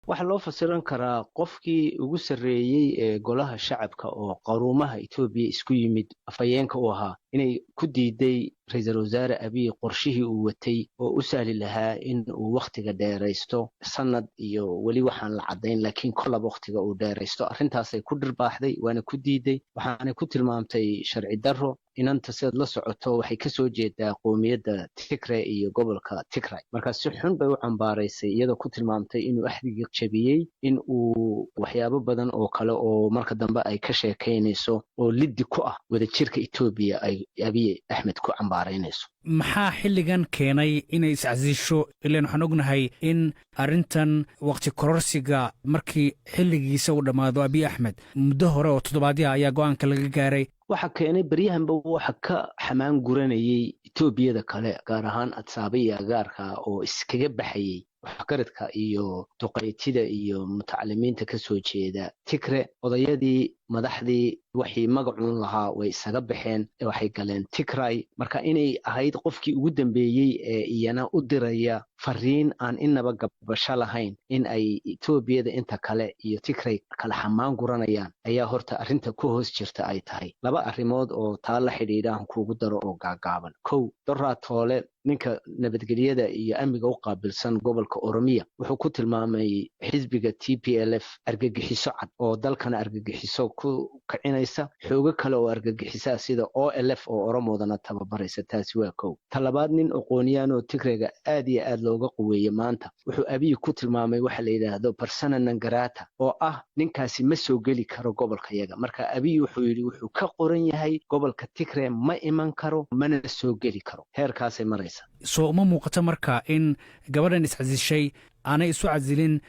waxaa loo fasiran karaa qofkii ugu sarreeyey ee golaha shacabka oo qaruumaha Itoobiya isku yimid afhayeenka u ahaa inay ku diiday ra-iisul wasaare abiy qorshihii uu watay oo u sahli lahaa in uu wakhtiga dheeraysto sanad iyo weli waxaan la caddayn laakiin kollaba wakhtiga uu dheeraysto arrintaasay ku dhirbaaxday waana ku diiday waxaanay ku tilmaamtay sharci darro inanta sidaad la socoto waxay ka soo jeedaa qowmiyadda Tigray iyo gobolka Tigray marka si xun bay u cambaaraysay iyadoo ku tilmaamtay inuu axdigii jabiyey in uu waxyaabo badan oo kale oo marka dambe ay ka sheekaynayso oo liddi ku ah wadajirka Itoobiya ay Abiy Ahmed ku cambaaraynayso maxaa xilligan keenay inay iscasiisho ilaan waxaan ognahay in arrintan waqti kororsiga markii xilligiisa uu dhammaado Abiy Ahmed muddo hore oo toddobaadyo ayaa go'aanka laga gaaray waxa keenay baryahanba waxa ka xamaan guranayay Itoobiyada kale gaar ahaan Addis iyo agaarka oo iskaga baxayay waxgaradka iyo duqeytida iyo mutacalimiinta ka soo jeeda Tigray odayadii madaxdii waxay magacuun lahaa way isaga baxeen waxay galeen Tigray marka inay ahayd qofkii ugu dambeeyey ee iyana u diraya fariin aan inaba gabasho lahayn in ay Itoobiyada inta kale iyo Tigray kala xamaan guranayaan ayaa horta arrinta ku hoos jirta ay tahay laba arrimood oo taa la xidhiidhaan kuugu daro oo gaagaaban kow doraa toole ninka nabadgelyada iyo amniga u qaabilsan gobolka Oromiya wuxuu ku tilmaamay xisbiga TPLF argagixiso cad oo dalkana argagixiso ku kicinaysa xoogo kale oo argagixisa sida OLF oo Oromoodana tababaraysa taasi waa kow talabaad nin aqooniyaan oo Tigrayga aad iyo aad looga quweeyay maanta wuxuu Abiy ku tilmaamay waxa la yiraahdo persona non grata oo ah ninkaasi ma soo geli karo gobolka yaga marka Abiy wuxuu yiri wuxuu ka qoran yahay gobolka Tigray ma iman karo mana soo geli karo heerkaasay maraysa soo uma muuqato marka in gabadhan iscasishay aanay isu casilin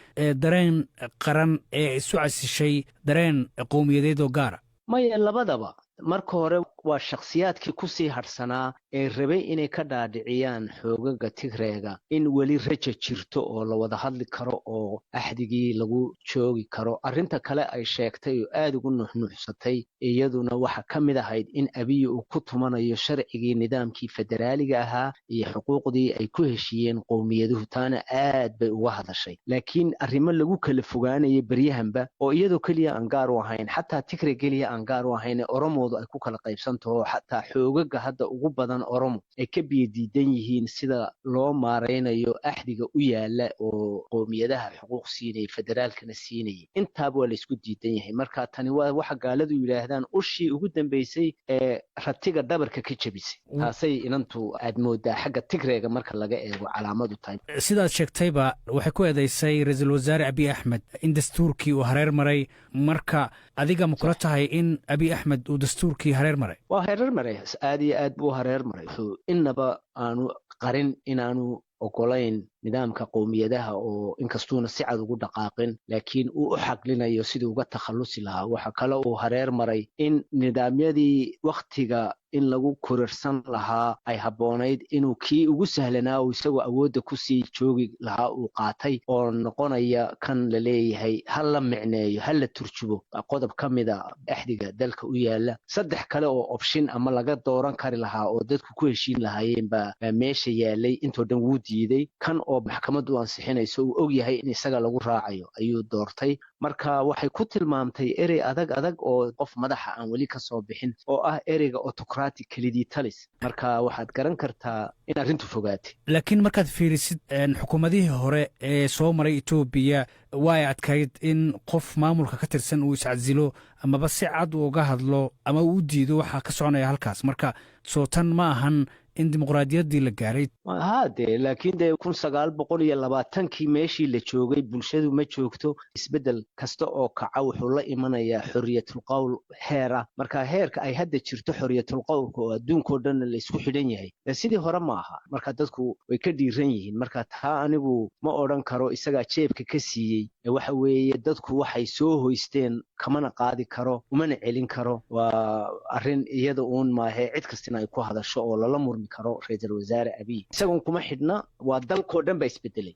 dareen qaran ee isu casishay dareen qowmiyadeed oo gaara maya labadaba marka hore waa shakhsiyaadkii ku sii harsanaa ee rabay inay ka dhaadhiciyaan xoogaga Tigrayga in weli rajo jirto oo la wada hadli karo oo axdigii lagu joogi karo arrinta kale ay sheegtay oo aad ugu nuuxnuuxsatay iyaduna waxa ka mid ahayd in Abiy uu ku tumanayo sharcigii nidaamkii federaaliga ahaa iyo xuquuqdii ay ku heshiiyeen qowmiyaduhu taana aad bay uga hadashay laakiin arrimo lagu kala fogaanayay baryahanba oo iyadoo keliya aan gaar u ahayn xataa Tigray keliya aan gaar u ahayn Oromoodu ay ku kala qaybsantaho xataa xoogaga hadda ugu badan Oromo ay ka biyadiidan yihiin sida loo maareynayo axdiga u yaala oo qowmiyadaha xuquuq siinay federaalkana siinay intaaba waa la isku diidan yahay marka tani waa waxa gaaladu yiraahdaan ushii ugu dambeysay ee ratiga dabarka ka jabisay taasay inantu aad moodaa xagga Tigrayga marka laga eego calaamadu tahay sidaad sheegtayba waxay ku eedeysay ra'iisul wasaare Abiy Ahmed in dastuurkii uu hareer maray marka adiga ma kula tahay in Abiy Ahmed uu dastuurkii hareer maray waa hareer maray aad iyo aad buu hareer maray inaba aanu qarin inaanu ogolayn nidaamka qowmiyadaha oo inkastuuna si cad ugu dhaqaaqin laakiin uu u xaqlinayo sidii uga takhalusi lahaa waxa kale uu hareer maray in nidaamyadii wakhtiga in lagu kororsan lahaa ay habboonayd inuu kii ugu sahlanaa oo isagoo awoodda kusii joogi lahaa uu qaatay oo noqonaya kan la leeyahay ha la micneeyo ha la turjubo qodob ka mida axdiga dalka u yaala saddex kale oo option ama laga dooran kari lahaa oo dadku ku heshiin lahaayeen baa meesha yaalay intoo dhan wuu diiday kan oo maxkamaddu ansixinayso uu og yahay in isaga lagu raacayo ayuu doortay marka waxay ku tilmaamtay erey adag oo qof madaxa aan weli ka soo bixin oo ah ereyga autocratic kelidii talis marka waxaad garan kartaa in arrintu fogaatay laakiin markaad fiirisid xukuumadihii hore ee soo maray Itoobiya way adkayd in qof maamulka ka tirsan uu iscasilo amaba si cad uga hadlo ama uu diido waxa ka soconaya halkaas marka soo tan ma ahan in dimuqraadiyaddii la gaaray haade laakiin dee 1920kii meeshii la joogay bulshadu ma joogto isbedel kasta oo kaca wuxuu la imanayaa xorriyatul qowl heera marka heerka ay hadda jirto xorriyatul qowlka oo adduunkoo dhan la isku xidhan yahay sidii hore ma aha marka dadku way ka dhiiran yihiin marka taa anigu ma odhan karo isagaa jeebka ka siiyey waxa weeye dadku waxay soo hoysteen kamana qaadi karo umana celin karo waa arrin iyada uun maahe cid kastina ay ku hadasho oo lala murmi karo ra'iisul wasaare Abiy isagoon kuma xidhna waa dalkoo dhan ba isbedelay